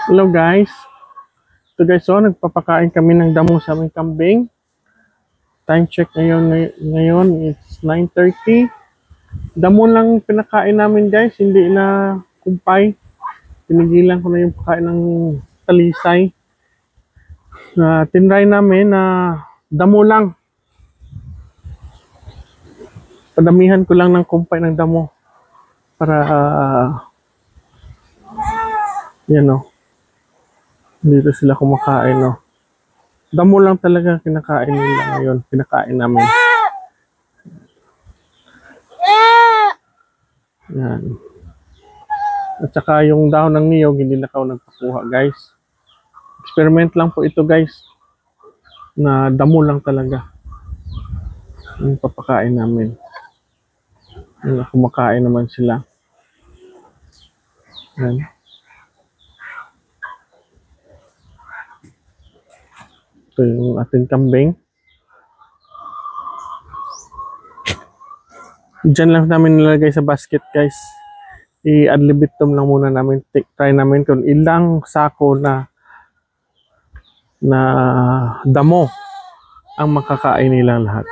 Hello guys. Ito guys, nagpapakain kami ng damo sa aming kambing. Time check ngayon it's 9:30. Damo lang pinakain namin guys, hindi na kumpay. Pinigilan ko na yung pagkain ng talisay. Tinry namin na damo lang. Padamihan ko lang ng kumpay ng damo para yan o. Dito sila kumakain no. Damo lang talaga kinakain nila ngayon. Pinakain namin. Yan. At saka yung dahon ng niyog, hindi na ako nagpakuha guys. Experiment lang po ito guys. Na damo lang talaga. Yung papakain namin. Yung kumakain naman sila. Yan. Ito yung ating kambing. Diyan lang namin nilagay sa basket guys. I-ad libitum lang muna namin. Try namin kung ilang sako na damo ang makakain nilang lahat.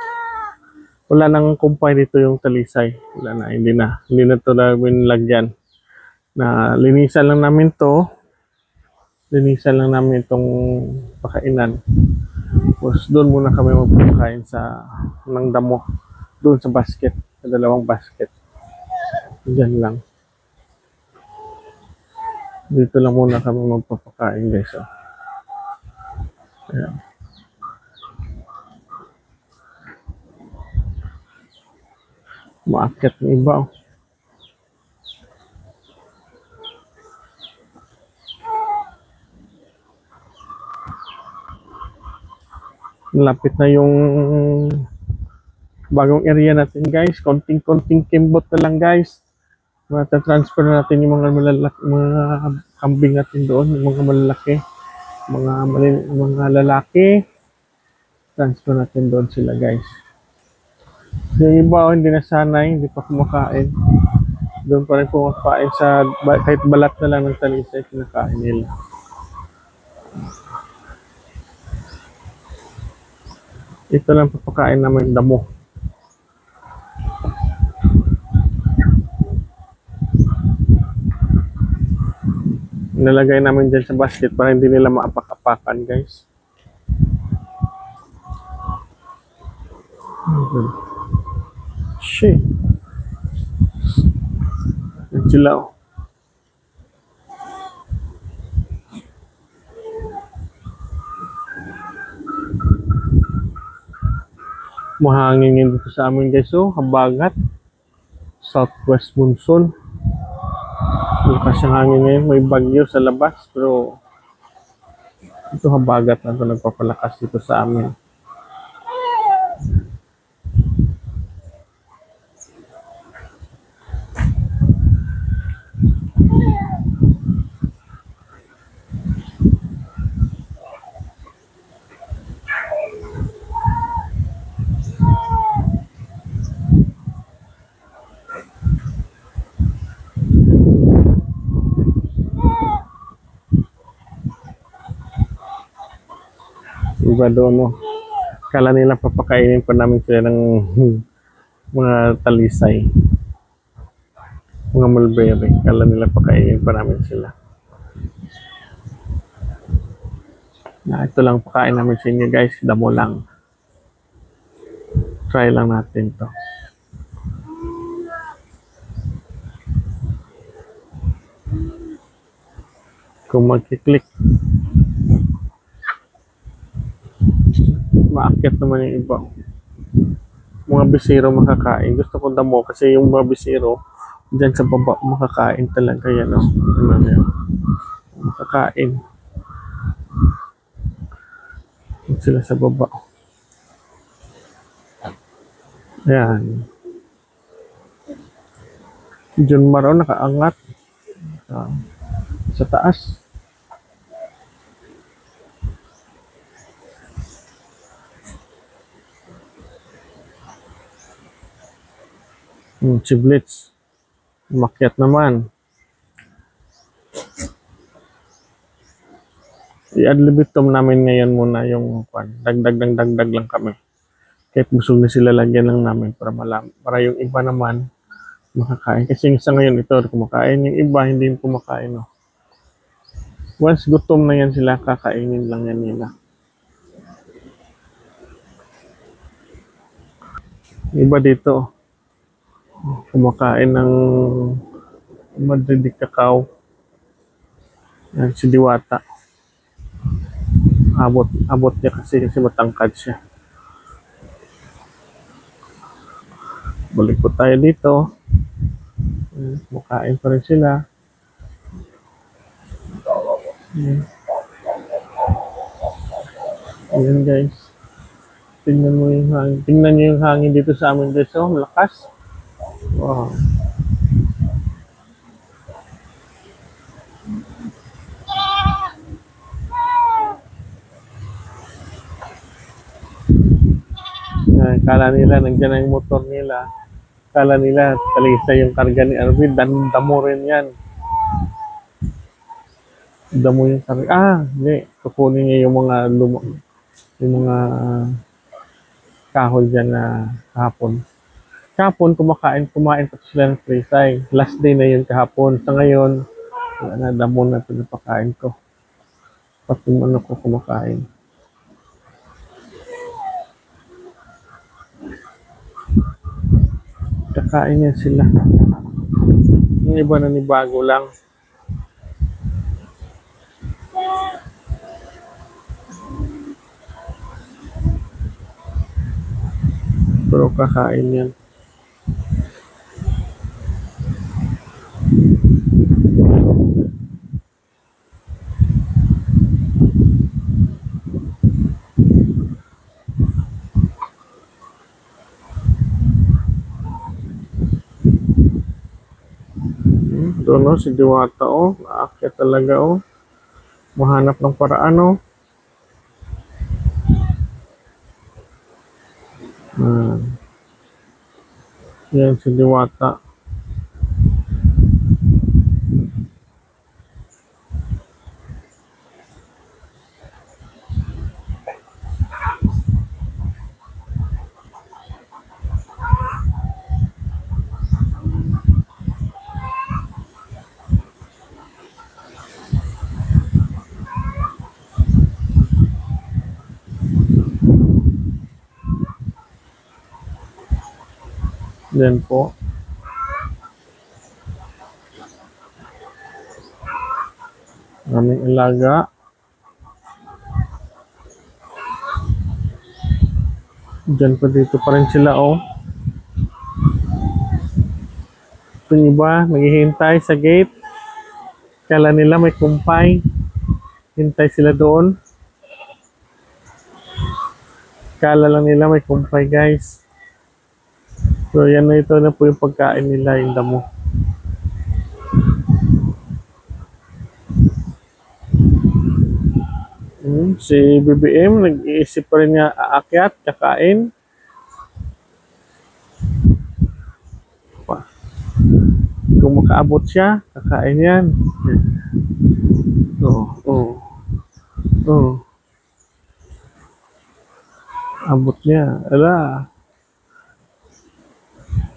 Wala nang kumpay dito yung talisay. Wala na, hindi na ito namin lagyan. Na linisan lang namin to. Linisan lang namin itong pakainan. Tapos doon muna kami magpapakain ng damo. Doon sa basket. Sa dalawang basket. Diyan lang. Dito lang muna kami magpapakain guys. Oh. Ayan. Maakyat ng iba. Oh. Lapit na yung bagong area natin guys. Konting-konting kimbot na lang guys. Mata-transfer natin yung mga kambing natin doon, yung mga malalaki, mga lalaki. Transfer natin doon sila guys. Yung iba hindi nasanay, hindi pa kumakain. Doon pa rin kumakain kahit balat na lang ng talisay, kinakain nila. Ito lang papakain namin damo. Nalagay namin dyan sa basket para hindi nila maapak-apakan guys. Shit. Sila oh. Mahangin dito sa amin guys oh, habagat. Southwest monsoon. Lakas ang hangin ngayon, may bagyo sa labas pero ito habagat na ito nagpapalakas dito sa amin. Iba doon, no? Kala nila papakainin pa namin sila ng mga talisay. Mga mulberry. Kala nila pakainin pa namin sila. Ito lang pakain namin sa inyo guys. Damo lang. Try lang natin to. Kung magkiklik, maakyat naman yung iba. Mga bisiro makakain. Gusto ko damo kasi yung mga bisiro dyan sa baba makakain talaga yan. No? Makakain. Sila sa baba. Ayan. John Maro nakaangat sa taas. Si Blitz umakyat naman. i-adlibitum namin ngayon muna yung dagdag lang kami. Kahit busog na sila, lagyan lang namin para yung iba naman makakain. Kasi sa ngayon ito, kumakain. Yung iba, hindi kumakain. No? Once gutom na yan sila, kakainin lang yan nila. Iba dito, kumakain ng Madrid Cacao. Yan, si Diwata. Abot niya kasi matangkad siya. Balik po tayo dito. Kumakain pa rin sila. Ayan guys. Tingnan mo yung hangin. Tingnan nyo yung hangin dito sa amin guys. Oh, malakas. Wow. Kala nila nandiyan na yung motor nila. Kala nila talisa yung karga ni Arvin. Damo rin yan. Damo yung karga. Hindi. Kukunin niya yung mga yung mga kahoy dyan na kahapon. Kahapon kumain pa sila ng trisay. Last day na yun kahapon. Sa ngayon, wala na, damo na pinapakain ko. Pati ano ko kumakain. Kakain yan sila. Yung iba na ni bago lang. Pero kakain yan. Doon no, si Diwata oh. Aakyat talaga oh. Mahanap ng paraan oh. Yan si Diwata. Yan po. Aming alaga. Diyan pa dito pa rin sila oh. Yung iba, naghihintay sa gate. Kala nila may kumpay. Hintay sila doon. Kala lang nila may kumpay guys. So yan na, ito na po yung pagkain nila, yung damo. Si BBM, nag-iisip pa rin niya aakyat, kakain. Kung makaabot siya, kakain yan. Abot niya. Ala.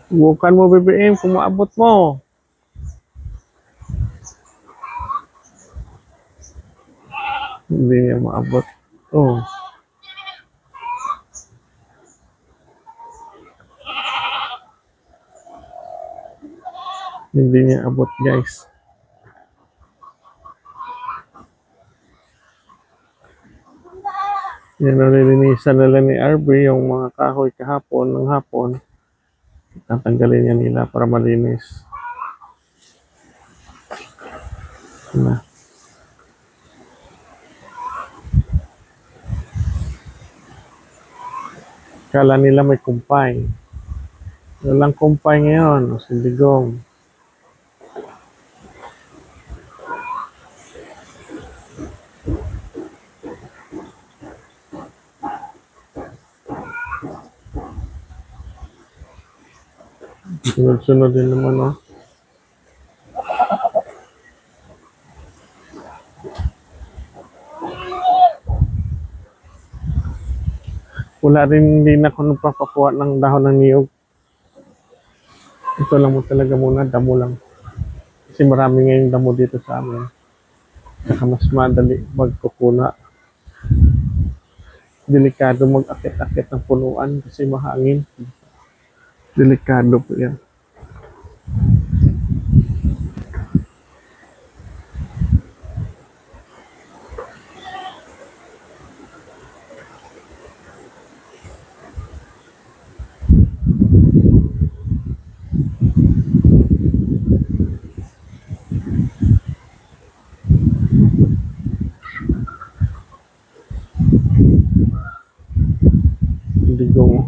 Bukan mo BBM kung maabot mo. Hindi niya maabot. Hindi niya abot guys. Yan, nalilinisan nila ni RB yung mga kahoy kahapon ng hapon. Tatanggalin niya nila para malinis. Na. Kala nila may kumpay. Walang kumpay ngayon. Si Digong. Sunod-sunod din naman oh. Wala rin din ako nagpapakuha ng dahon ng niyog. Ito lang mo talaga muna, damo lang. Kasi marami ngayong damo dito sa amin. Saka mas madali magkukuna. Delikado mag-akit-akit ng punuan kasi mahangin. Delikado po yan. Digong.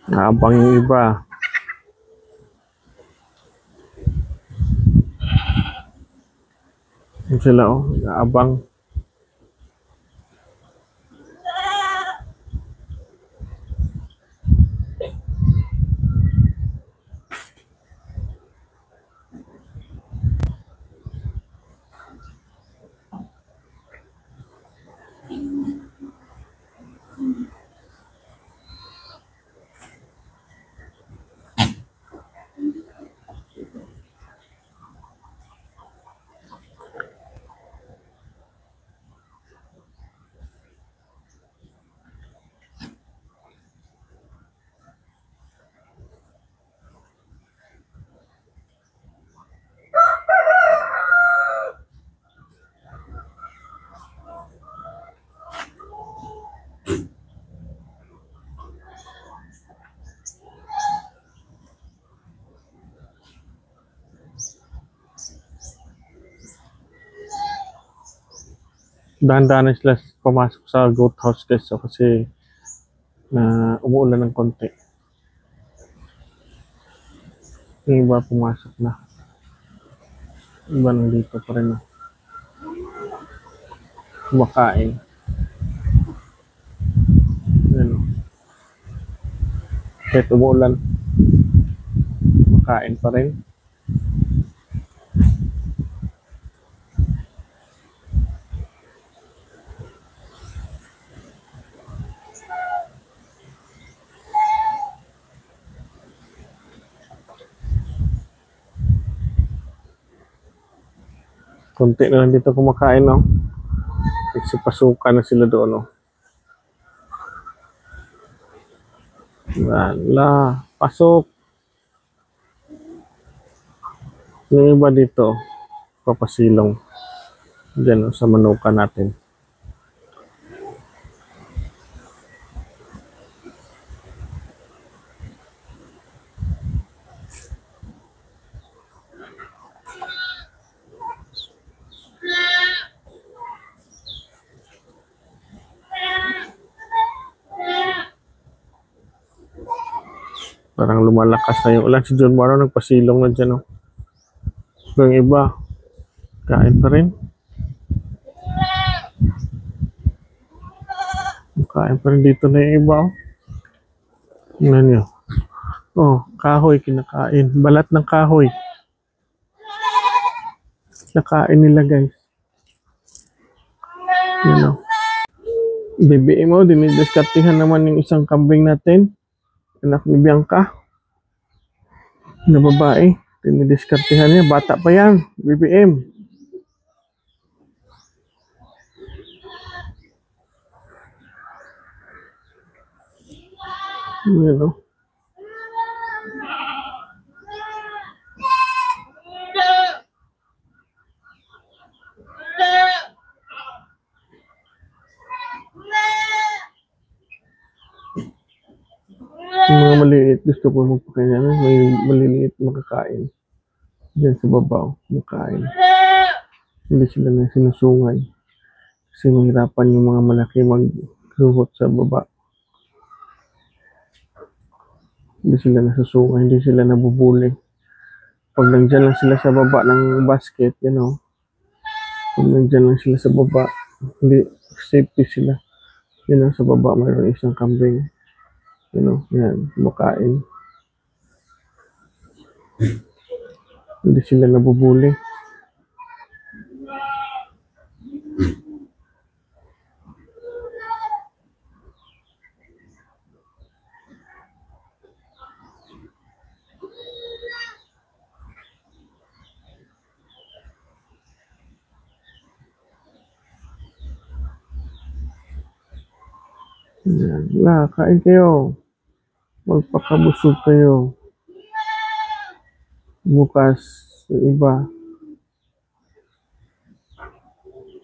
Naabang yung iba. Yung sila oh, naabang. Dahan-dahan sila pumasok sa goat house guys so, kasi umuulan ng konti. Yung iba pumasok na. Iba nandito pa rin na. Kumakain. Ano. Kahit umuulan. Kumakain pa rin. Konti na lang dito kumakain, no? Kasi pasukan na sila doon, no? Wala. Pasok. Yung iba dito, papasilong. Diyan, no, sa manuka natin. Parang lumalakas na yung ulan. Si John Maro nagpasilong na dyan, no? Yung iba, kain pa rin. Kain pa rin dito na yung iba, oh. Tingnan nyo. Oh, kahoy kinakain. Balat ng kahoy. Nakain nila, guys. Yan, oh. BBM mo, dinidiskartihan naman yung isang kambing natin. Anak ni Bianca. Na babae. Dinidiskartihan niya. Bata pa yan. BBM. Yan, oh. Yung mga maliliit, gusto ko magpakain. May maliliit makakain. Diyan sa babaw, makain. Hindi sila na sinusungay. Kasi mahirapan yung mga malaki magsuhot sa baba. Hindi sila nasusungay, hindi sila nabubuli. Pag nandyan lang sila sa baba ng basket, pag nandyan lang sila sa baba, hindi, safety sila. Sa baba, mayroon isang kambing. Yan, makain. Hindi sila nabubuli. Yan. Kain kayo. Magpakabusog kayo. Bukas, yung iba,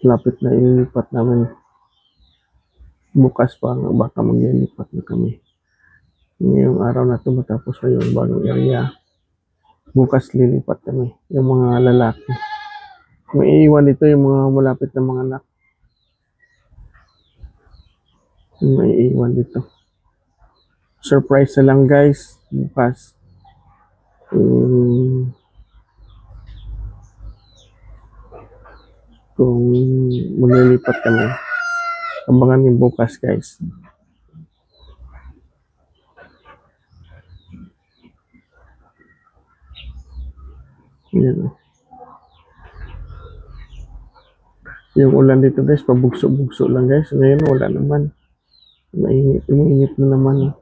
lapit na ilipat namin. Bukas pa, baka maglilipat na kami. Ngayong araw na ito, matapos na yung bagong area. Bukas lilipat kami, yung mga lalaki. May iwan dito yung mga malapit na mga anak. May iwan dito. Surprise na lang guys, bukas. Kung maglilipat kami, abangan yung bukas guys. Yan. Yung ulan dito guys, pabugso-bugso lang guys. Ngayon wala naman. Mainit na naman.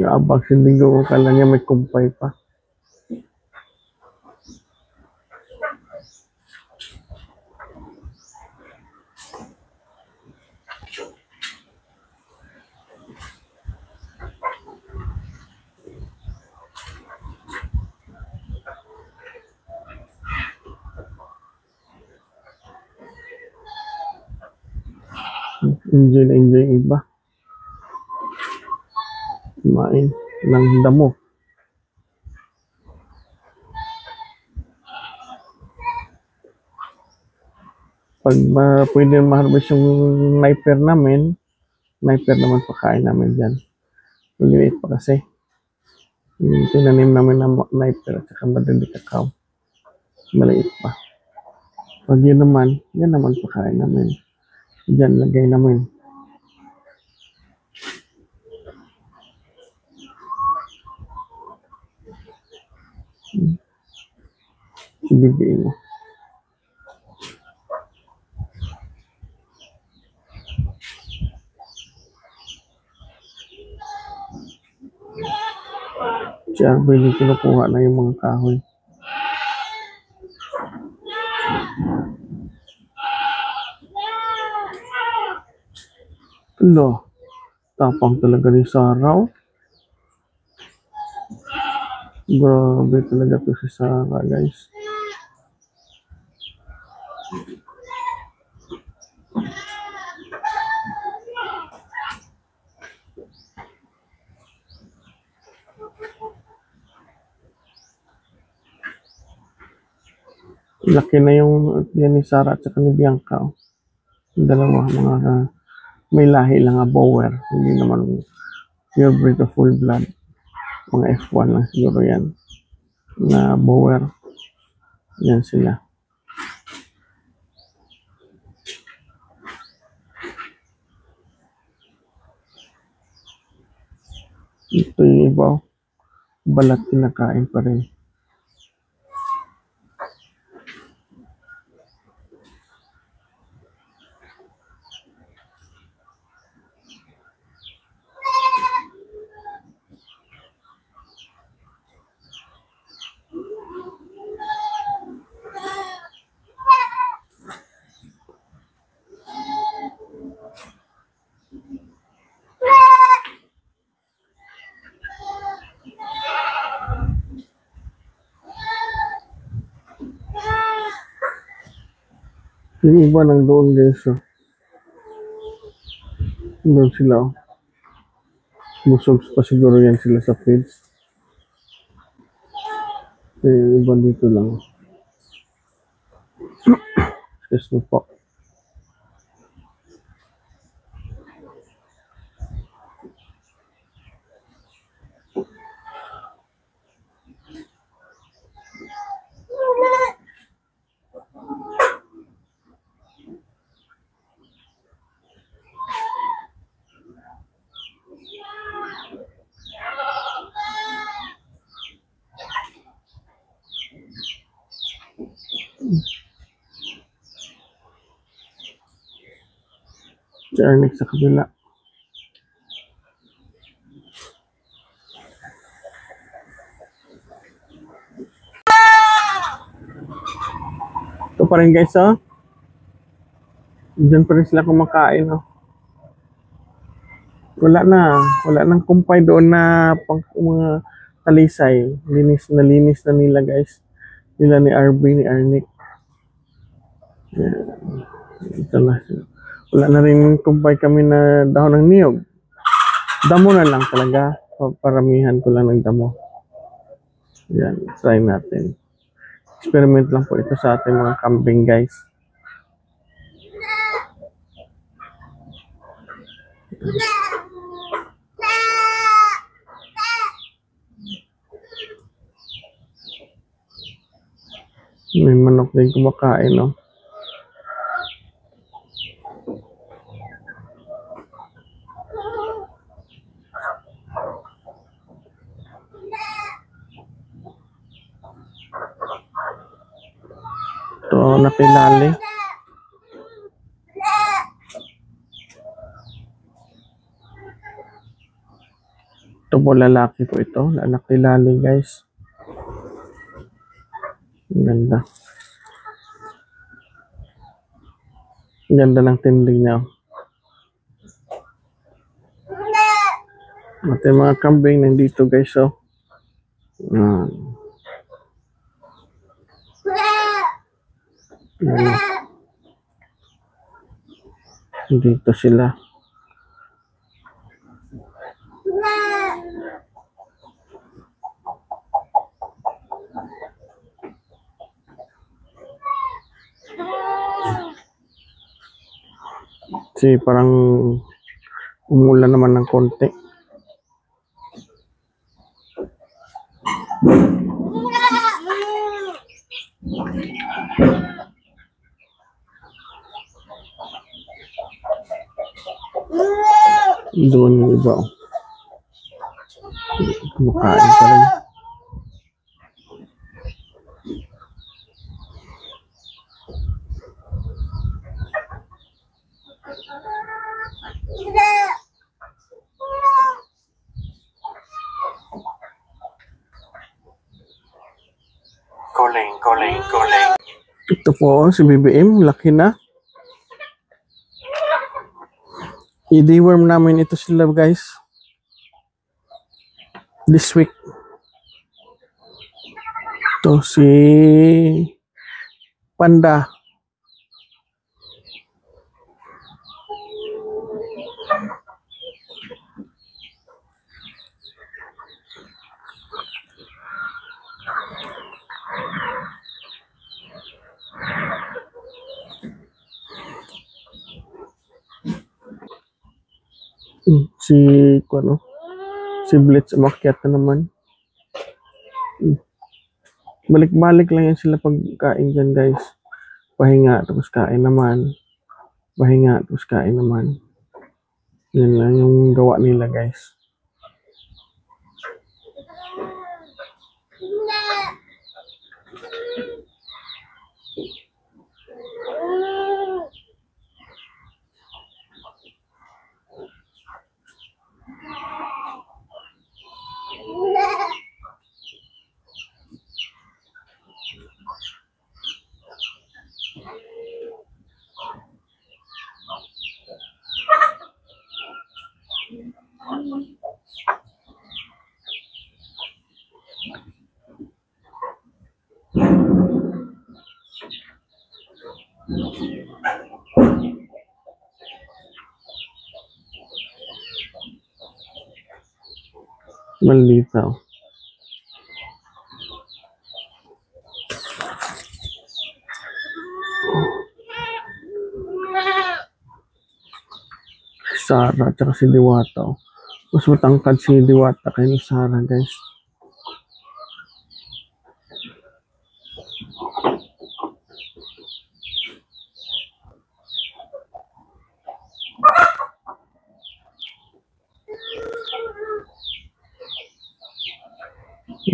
Abang si Linggo, akala niya may kumpay pa. Enjoy na enjoy yung iba. Kumain ng damo. Pag pwede ma-harvest yung sniper naman pakain namin dyan. Maliliit pa kasi. Yung tinanim namin na sniper at saka madali kakao. Maliit pa. Pag yan naman pakain namin. Dyan lagay namin. Ibigay mo. Siya, pwede kinukuha na yung mga kahoy. Lo, tapang talaga ni Sarah. Grabe talaga to si Sarah, guys. Laki na yung yan ni Sarah at saka ni Bianca. Dalawa, mga may lahi lang nga bower. Hindi naman pure breed of full blood. Mga F1 lang siguro yan. Na bower. Yan sila. Ito yung iba. Balat kinakain pa rin. Yung iba nang doon guys. Oh. Doon sila. Oh. Busog pa siguro yan sila sa feeds. Yung iba dito lang. Excuse me po. Si Arnick sa kabila. Ito pa rin guys, oh. Diyan pa rin sila kumakain, oh. Wala nang kumpay doon na pang mga talisay. Linis na nila guys. Nila ni RB, ni Arnick. Ito na. Wala na rin kumpay kami na dahon ng niyog. Damo na lang talaga. Paramihan ko lang ng damo. Yan, try natin. Experiment lang po ito sa ating mga kambing guys. May manok din kumakain, no? Ito, napilali. Ito po, lalaki po ito. Nakilali, guys. Ang ganda. Ang ganda ng tindig niya. At yung mga kambing nandito, guys, oh. Dito sila. Kasi parang umulan naman ng konti. Doon yung iba. Kumakain pa rin. Calling. Ito po si BBM, laki na. I-deworm namin ito sila guys. This week. Ito si Panda. Si Blitz umakyat na naman. Balik-balik lang yan sila pagkain dyan guys. Pahinga tapos kain naman. Pahinga tapos kain naman. Yan lang yung gawa nila guys. Malitaw. Sarah at saka si Diwata. Oh. Mas matangkad si Diwata kay ni Sarah, guys.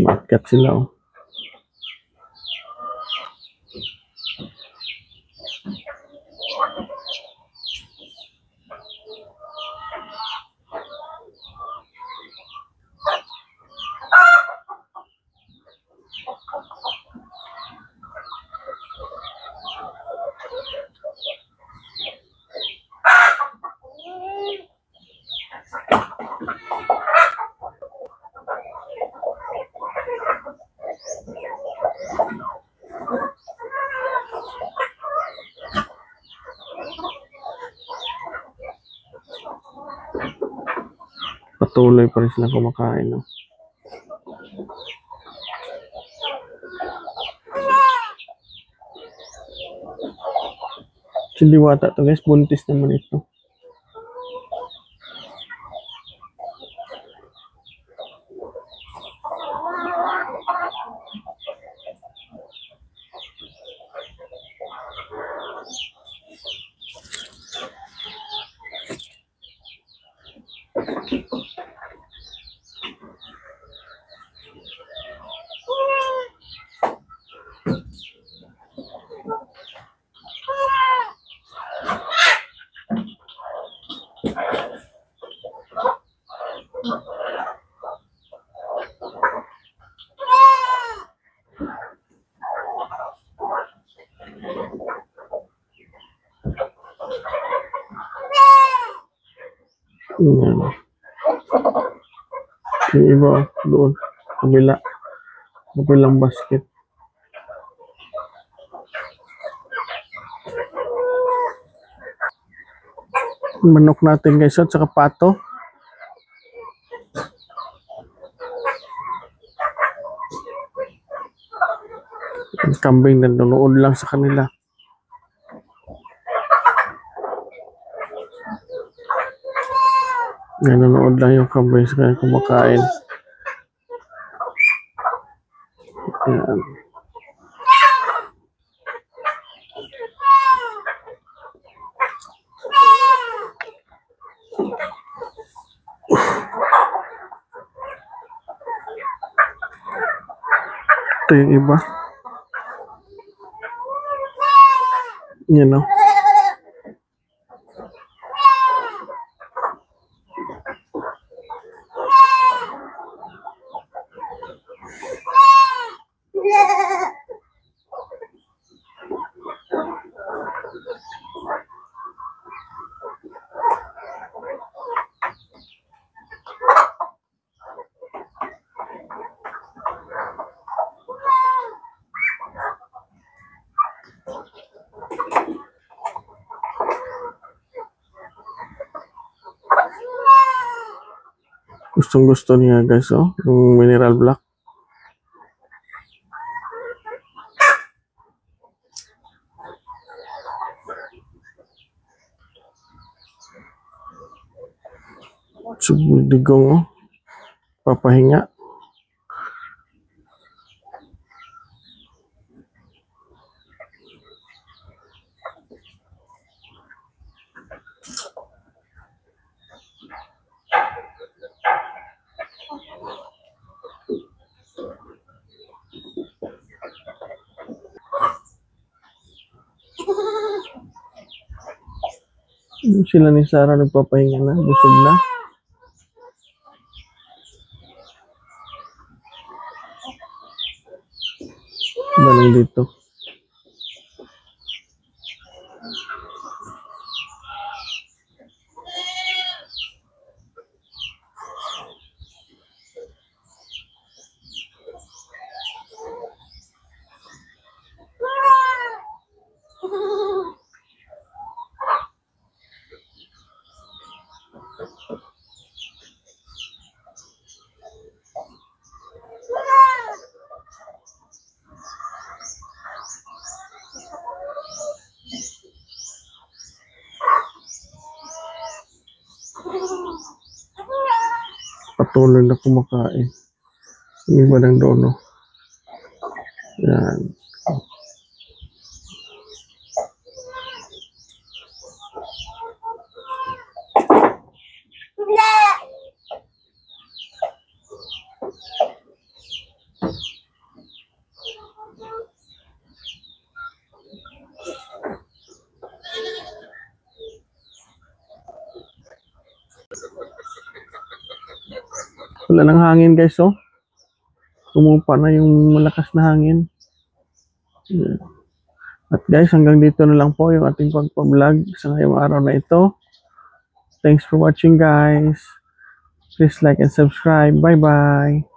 Matkat sila. Oh. Patuloy pa rin sila kumakain. No? Si Diwata to, guys, buntis naman ito. Yan. Yung iba doon, kabilang basket. Manok natin, guys, at saka pato. Ang kambing nanonood lang sa kanila. Nanonood lang yung kambing sa kanila kumakain. Ayan. Ito yung iba. Yan o. Gustong gusto niya, guys, oh, yung mineral black. Digong, oh, papahinga. Sila ni Sarah nagpapahinga na, busog na. Balang dito. patuloy na kumakain. Yung iba ng dono. Yan. Wala nang hangin guys, oh. Tumupa na yung malakas na hangin. Yeah. At guys, hanggang dito na lang po yung ating pagpa-vlog sa ngayong araw na ito. Thanks for watching guys. Please like and subscribe. Bye-bye.